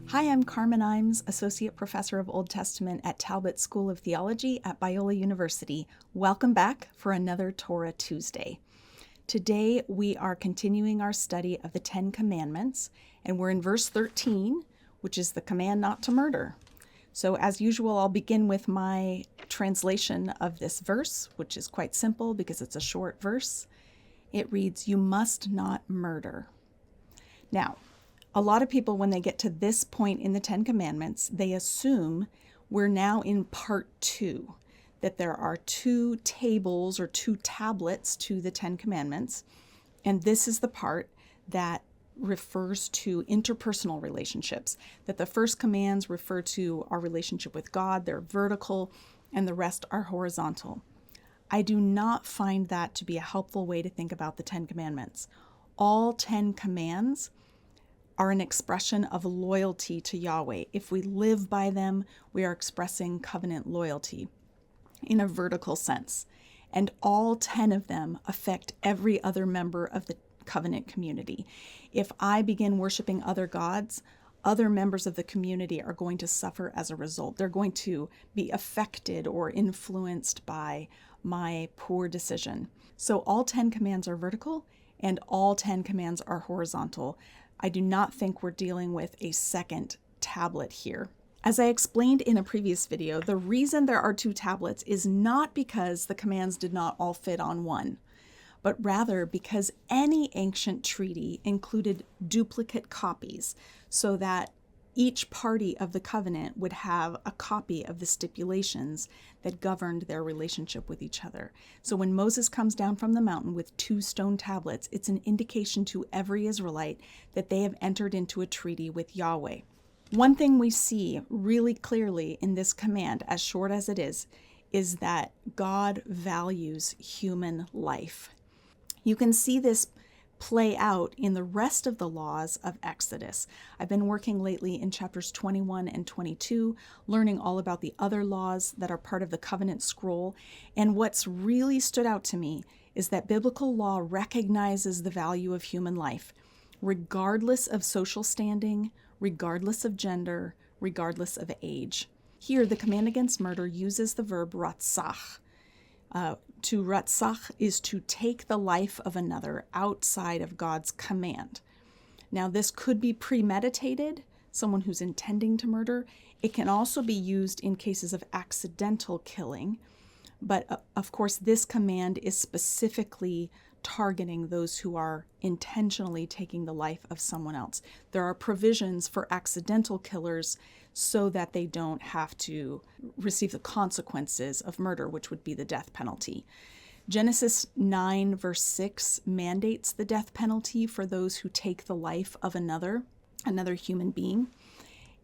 Hi, I'm Carmen Imes, Associate Professor of Old Testament at Talbot School of Theology at Biola University. Welcome back for another Torah Tuesday. Today we are continuing our study of the Ten Commandments, and we're in verse 13, which is the command not to murder. So as usual, I'll begin with my translation of this verse, which is quite simple because it's a short verse. It reads, "You must not murder." Now, a lot of people, when they get to this point in the Ten Commandments, they assume we're now in part 2, that there are 2 tables or 2 tablets to the Ten Commandments. And this is the part that refers to interpersonal relationships, that the first commands refer to our relationship with God, they're vertical, and the rest are horizontal. I do not find that to be a helpful way to think about the Ten Commandments. All 10 commands are an expression of loyalty to Yahweh. If we live by them, we are expressing covenant loyalty in a vertical sense. And all 10 of them affect every other member of the covenant community. If I begin worshiping other gods, other members of the community are going to suffer as a result. They're going to be affected or influenced by my poor decision. So all 10 commands are vertical and all 10 commands are horizontal. I do not think we're dealing with a second tablet here. As I explained in a previous video, the reason there are 2 tablets is not because the commands did not all fit on one, but rather because any ancient treaty included duplicate copies so that each party of the covenant would have a copy of the stipulations that governed their relationship with each other. So when Moses comes down from the mountain with 2 stone tablets, it's an indication to every Israelite that they have entered into a treaty with Yahweh. One thing we see really clearly in this command, as short as it is that God values human life. You can see this play out in the rest of the laws of Exodus. I've been working lately in chapters 21 and 22, learning all about the other laws that are part of the covenant scroll. And what's really stood out to me is that biblical law recognizes the value of human life, regardless of social standing, regardless of gender, regardless of age. Here, the command against murder uses the verb ratzach. To ratzach is to take the life of another outside of God's command. Now, this could be premeditated, someone who's intending to murder. It can also be used in cases of accidental killing. But of course, this command is specifically targeting those who are intentionally taking the life of someone else. There are provisions for accidental killers so that they don't have to receive the consequences of murder, which would be the death penalty. Genesis 9 verse 6 mandates the death penalty for those who take the life of another human being.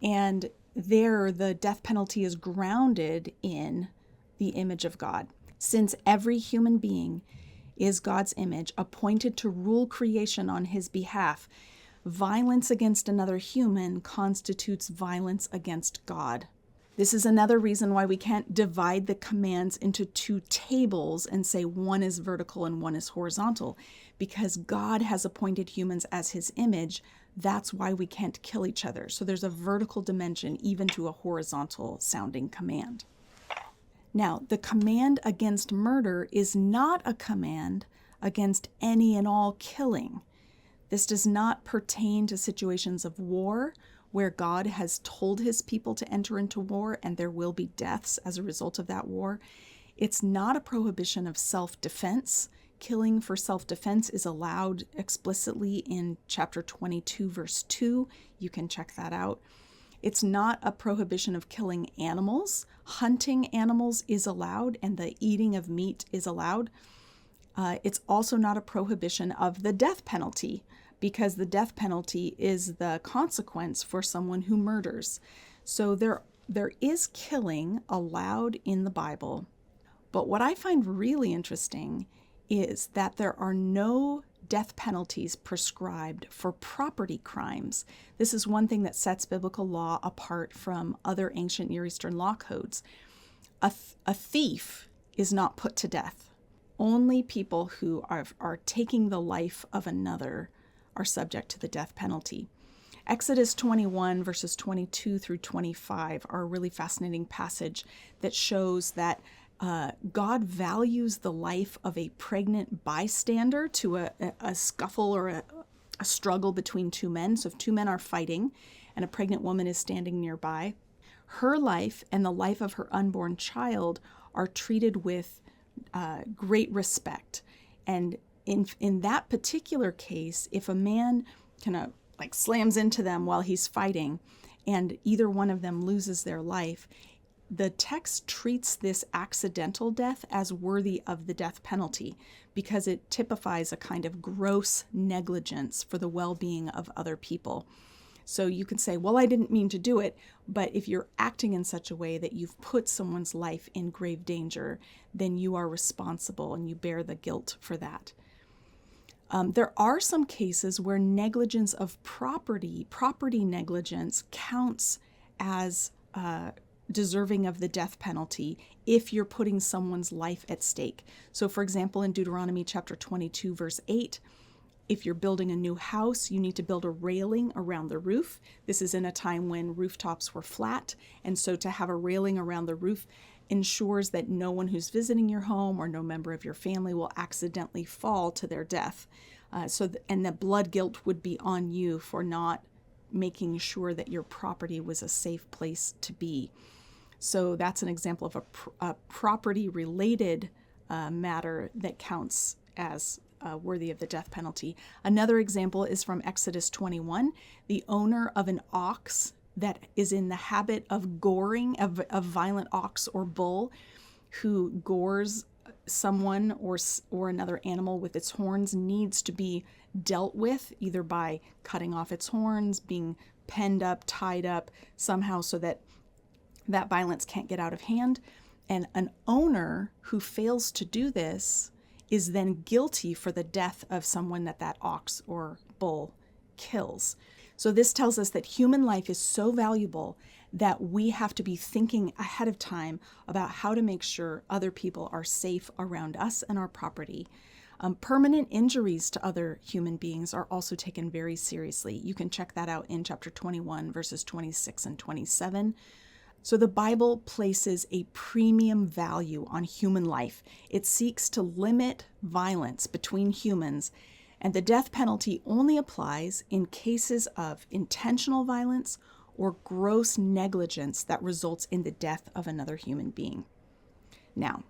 And there, the death penalty is grounded in the image of God. Since every human being is God's image, appointed to rule creation on his behalf, violence against another human constitutes violence against God. This is another reason why we can't divide the commands into 2 tables and say one is vertical and one is horizontal. Because God has appointed humans as his image, that's why we can't kill each other. So there's a vertical dimension even to a horizontal sounding command. Now, the command against murder is not a command against any and all killing. This does not pertain to situations of war where God has told his people to enter into war and there will be deaths as a result of that war. It's not a prohibition of self-defense. Killing for self-defense is allowed explicitly in chapter 22, verse 2. You can check that out. It's not a prohibition of killing animals. Hunting animals is allowed and the eating of meat is allowed. It's also not a prohibition of the death penalty, because the death penalty is the consequence for someone who murders. So there is killing allowed in the Bible. But what I find really interesting is that there are no death penalties prescribed for property crimes. This is one thing that sets biblical law apart from other ancient Near Eastern law codes. A thief is not put to death. Only people who are taking the life of another are subject to the death penalty. Exodus 21 verses 22 through 25 are a really fascinating passage that shows that God values the life of a pregnant bystander to a scuffle or a struggle between two men. So if two men are fighting and a pregnant woman is standing nearby, her life and the life of her unborn child are treated with great respect. And in that particular case, if a man kind of like slams into them while he's fighting and either one of them loses their life, the text treats this accidental death as worthy of the death penalty because it typifies a kind of gross negligence for the well-being of other people. So you can say, well, I didn't mean to do it, but if you're acting in such a way that you've put someone's life in grave danger, then you are responsible and you bear the guilt for that. There are some cases where negligence of property negligence counts as deserving of the death penalty if you're putting someone's life at stake. So for example, in Deuteronomy chapter 22, verse 8, if you're building a new house, you need to build a railing around the roof. This is in a time when rooftops were flat. And so to have a railing around the roof ensures that no one who's visiting your home or no member of your family will accidentally fall to their death. And the blood guilt would be on you for not making sure that your property was a safe place to be. So that's an example of a property-related matter that counts as worthy of the death penalty. Another example is from Exodus 21. The owner of an ox that is in the habit of goring, a violent ox or bull who gores someone or another animal with its horns needs to be dealt with either by cutting off its horns, being penned up, tied up somehow so that violence can't get out of hand. And an owner who fails to do this is then guilty for the death of someone that ox or bull kills. So this tells us that human life is so valuable that we have to be thinking ahead of time about how to make sure other people are safe around us and our property. Permanent injuries to other human beings are also taken very seriously. You can check that out in chapter 21, verses 26 and 27. So the Bible places a premium value on human life. It seeks to limit violence between humans, and the death penalty only applies in cases of intentional violence or gross negligence that results in the death of another human being. Now,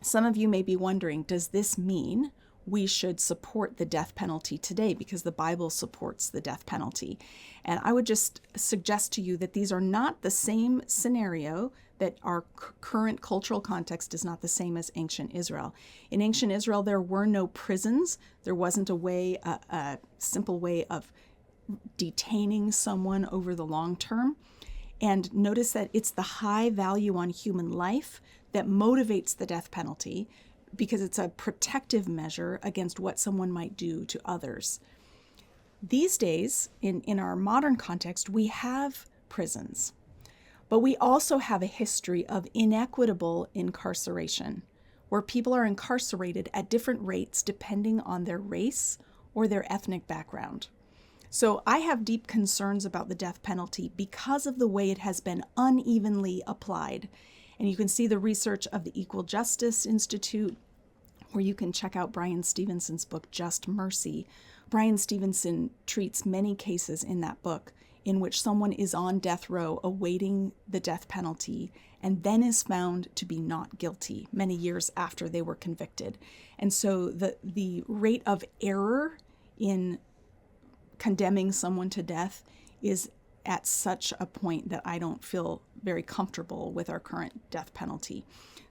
some of you may be wondering, does this mean we should support the death penalty today because the Bible supports the death penalty? And I would just suggest to you that these are not the same scenario, that our current cultural context is not the same as ancient Israel. In ancient Israel, there were no prisons. There wasn't a simple way of detaining someone over the long term. And notice that it's the high value on human life that motivates the death penalty, because it's a protective measure against what someone might do to others. These days, in our modern context, we have prisons, but we also have a history of inequitable incarceration, where people are incarcerated at different rates depending on their race or their ethnic background. So I have deep concerns about the death penalty because of the way it has been unevenly applied. And you can see the research of the Equal Justice Institute, or you can check out Bryan Stevenson's book, Just Mercy. Bryan Stevenson treats many cases in that book in which someone is on death row awaiting the death penalty and then is found to be not guilty many years after they were convicted. And so the rate of error in condemning someone to death is at such a point that I don't feel very comfortable with our current death penalty.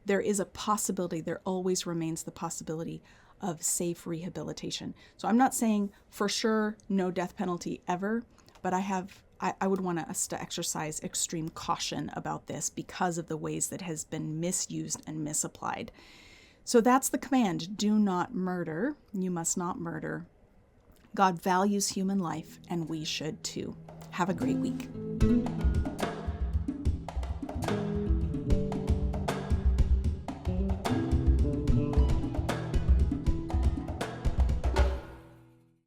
There is a possibility, there always remains the possibility of safe rehabilitation. So I'm not saying for sure no death penalty ever, but I would want us to exercise extreme caution about this because of the ways that has been misused and misapplied. So that's the command: do not murder. You must not murder. God values human life, and we should too. Have a great week.